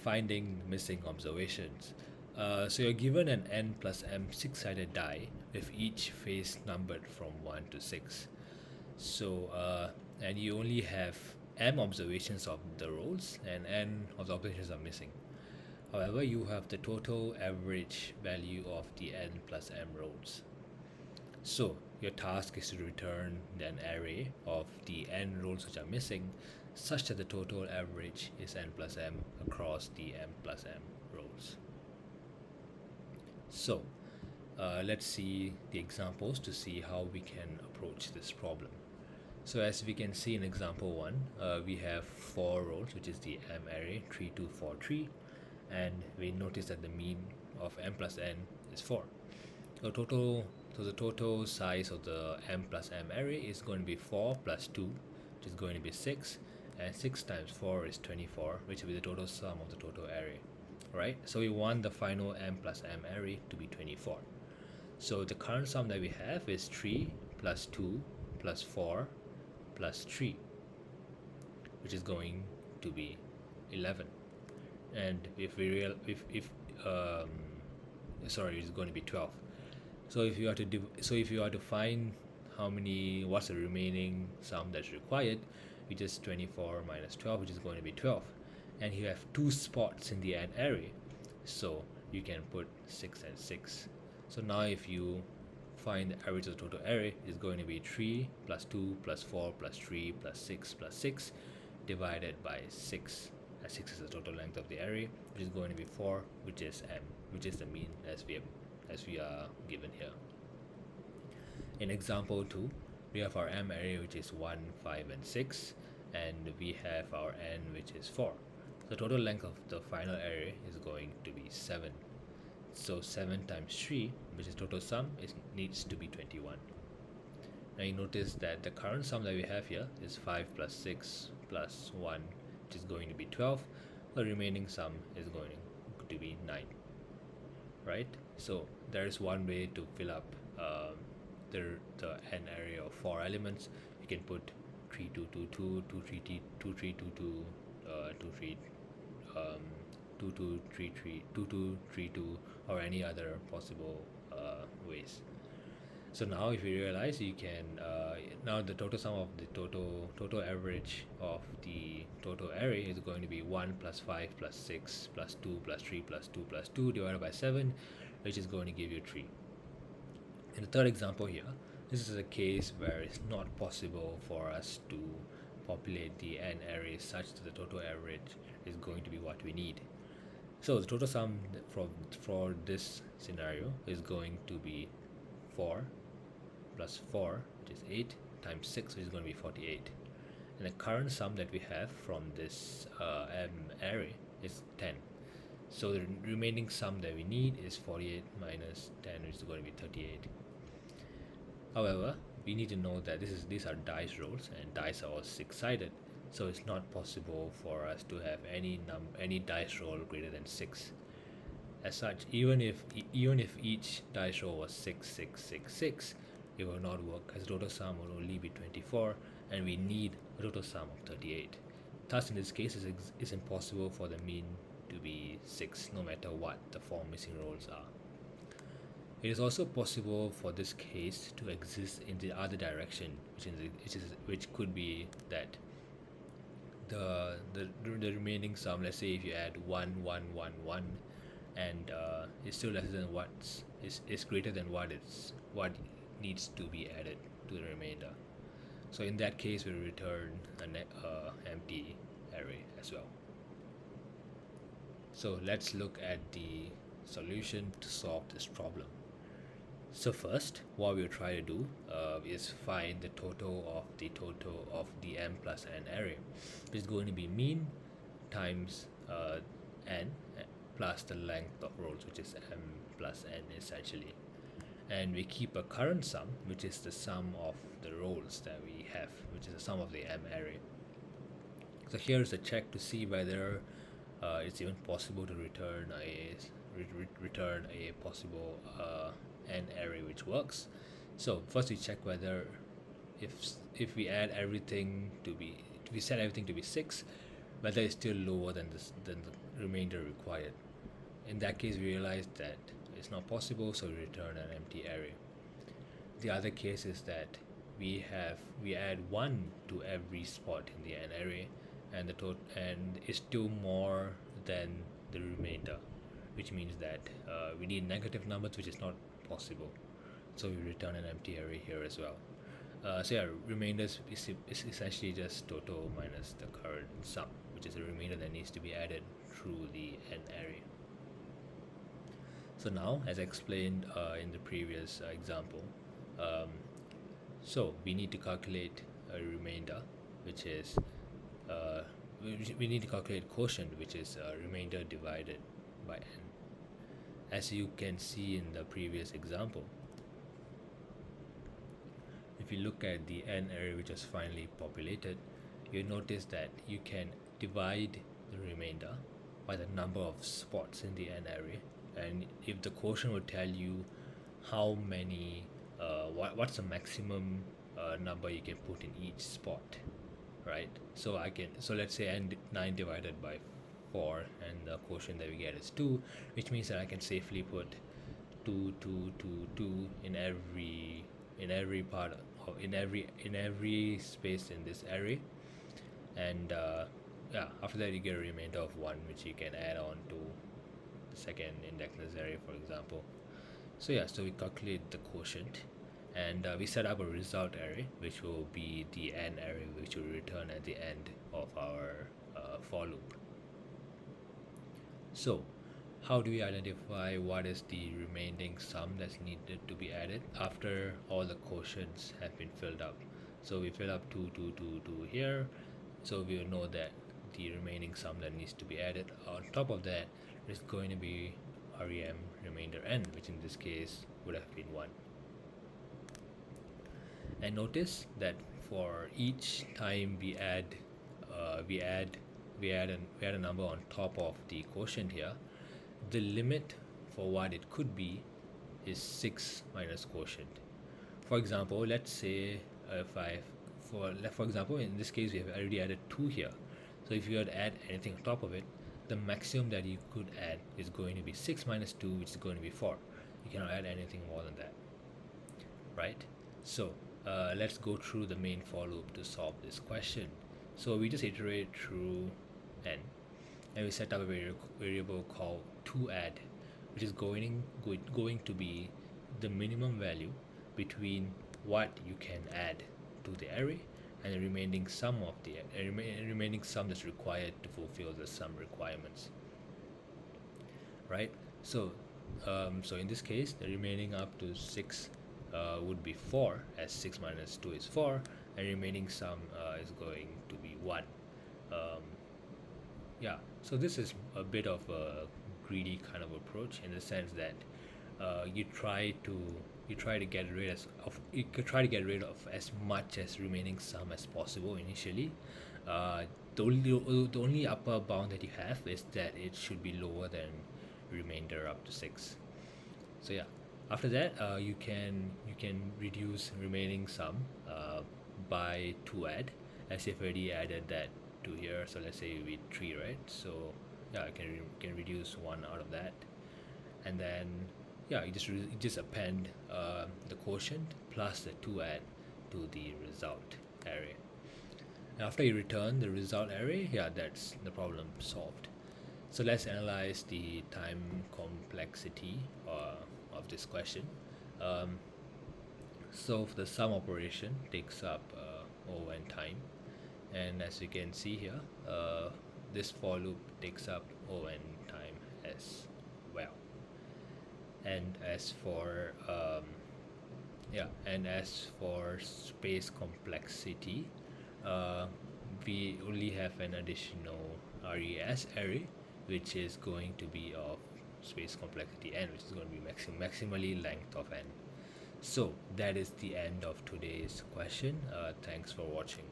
finding missing observations. So you're given an n plus m six-sided die with each face numbered from 1 to 6. So and you only have m observations of the rolls and n of the observations are missing. However, you have the total average value of the n plus m rolls. So your task is to return an array of the n rolls which are missing such that the total average is n plus m across the m plus m rolls. So let's see the examples to see how we can approach this problem. So as we can see in example 1, we have 4 rolls, which is the m array 3, 2, 4, 3, and we notice that the mean of m plus n is 4. So the total size of the m plus m array is going to be 4 plus 2, which is going to be 6, and 6 times 4 is 24, which will be the total sum of the total array. Right? So we want the final m plus m array to be 24. So the current sum that we have is 3 plus 2 plus 4 plus 3, which is going to be 11. And if it's going to be 12. So if you are to find what's the remaining sum that's required, we just 24 minus 12, which is going to be 12. And you have 2 spots in the n array, so you can put 6 and 6. So now if you find the average of the total array, is going to be 3 plus 2 plus 4 plus 3 plus 6 divided by 6, as 6 is the total length of the array, which is going to be 4, which is m, which is the mean as we are given here. In example 2, we have our m array, which is 1, 5, and 6, and we have our n, which is 4. The total length of the final array is going to be 7. So 7 times 3, which is total sum, needs to be 21. Now you notice that the current sum that we have here is 5 plus 6 plus 1, which is going to be 12. The remaining sum is going to be 9. Right? So there is one way to fill up the n array of 4 elements. You can put 3, 2, 2, 2, 2, 3, 2, 3, 2, 2, 2, 3, 2, 2, 3, 3, 2, 2, 3, 2, or any other possible ways. So now if you realize, you can now the total sum of the total average of the total array is going to be 1 plus 5 plus 6 plus 2 plus 3 plus 2 plus 2 divided by 7, which is going to give you 3. In the third example here, this is a case where it's not possible for us to populate the n array such that the total average is going to be what we need. So the total sum for this scenario is going to be 4 plus 4, which is 8, times 6, which is going to be 48. And the current sum that we have from this m array is 10. So the remaining sum that we need is 48 minus 10, which is going to be 38. However, we need to know that these are dice rolls, and dice are all 6-sided. So it's not possible for us to have any dice roll greater than 6. As such, even if each dice roll was 6, 6, 6, 6, it will not work, as the total sum will only be 24, and we need a total sum of 38. Thus, in this case, it's impossible for the mean to be 6, no matter what the 4 missing rolls are. It is also possible for this case to exist in the other direction, which could be that the remaining sum, let's say if you add 1, 1, 1, 1, and it's still less than is greater than what needs to be added to the remainder. So in that case, we return an empty array as well. So let's look at the solution to solve this problem. So first, what we'll try to do is find the total of the m plus n array, which is going to be mean times n plus the length of rows, which is m plus n essentially. And we keep a current sum, which is the sum of the rows that we have, which is the sum of the m array. So here's a check to see whether it's even possible to return a possible n array which works. So first we check whether if we set everything to be 6, whether it's still lower than the remainder required. In that case, we realize that it's not possible, so we return an empty array. The other case is that we add 1 to every spot in the n array, and and it's still more than the remainder, which means that we need negative numbers, which is not possible. So we return an empty array here as well. So yeah, remainders is essentially just total minus the current sum, which is a remainder that needs to be added through the n array. So now, as I explained in the previous example, so we need to calculate a remainder, which is we need to calculate quotient, which is remainder divided by n. As you can see in the previous example, if you look at the n array which is finally populated, you notice that you can divide the remainder by the number of spots in the n array, and if the quotient would tell you how many what's the maximum number you can put in each spot, right? So let's say 9 divided by 4, and the quotient that we get is 2, which means that I can safely put 2 2 2 2 in every part of in every space in this array, and yeah, after that you get a remainder of 1, which you can add on to the second indexless array, for example. So yeah, so we calculate the quotient, and we set up a result array, which will be the n array, which will return at the end of our for loop. So how do we identify what is the remaining sum that's needed to be added after all the quotients have been filled up? So we fill up 2 2 2 2 here, so we will know that the remaining sum that needs to be added on top of that is going to be rem remainder n, which in this case would have been 1. And notice that for each time we add a number on top of the quotient here, the limit for what it could be is 6 minus quotient. For example, let's say for example, in this case we have already added 2 here. So if you had to add anything on top of it, the maximum that you could add is going to be 6 minus 2, which is going to be 4. You cannot add anything more than that, right? So let's go through the main for loop to solve this question. So we just iterate through n, and we set up a variable called toAdd, which is going to be the minimum value between what you can add to the array and the remaining sum of the remaining sum that's required to fulfill the sum requirements, right? So so in this case, the remaining up to 6 would be 4, as 6 minus 2 is 4, and remaining sum is going to be 1. Yeah, so this is a bit of a greedy kind of approach, in the sense that you try to get rid of as much as remaining sum as possible initially. The only upper bound that you have is that it should be lower than remainder up to 6. So yeah, after that you can reduce remaining sum by toAdd, as if already added that to here. So let's say we 3, right? So yeah, I can reduce 1 out of that, and then yeah, you just append the quotient plus the toAdd to the result array. And after you return the result array, yeah, that's the problem solved. So let's analyze the time complexity of this question. So the sum operation takes up O and time, and as you can see here, this for loop takes up O and time as well. And as for space complexity, we only have an additional res array, which is going to be of space complexity n, which is going to be maximally length of n. So that is the end of today's question. Thanks for watching.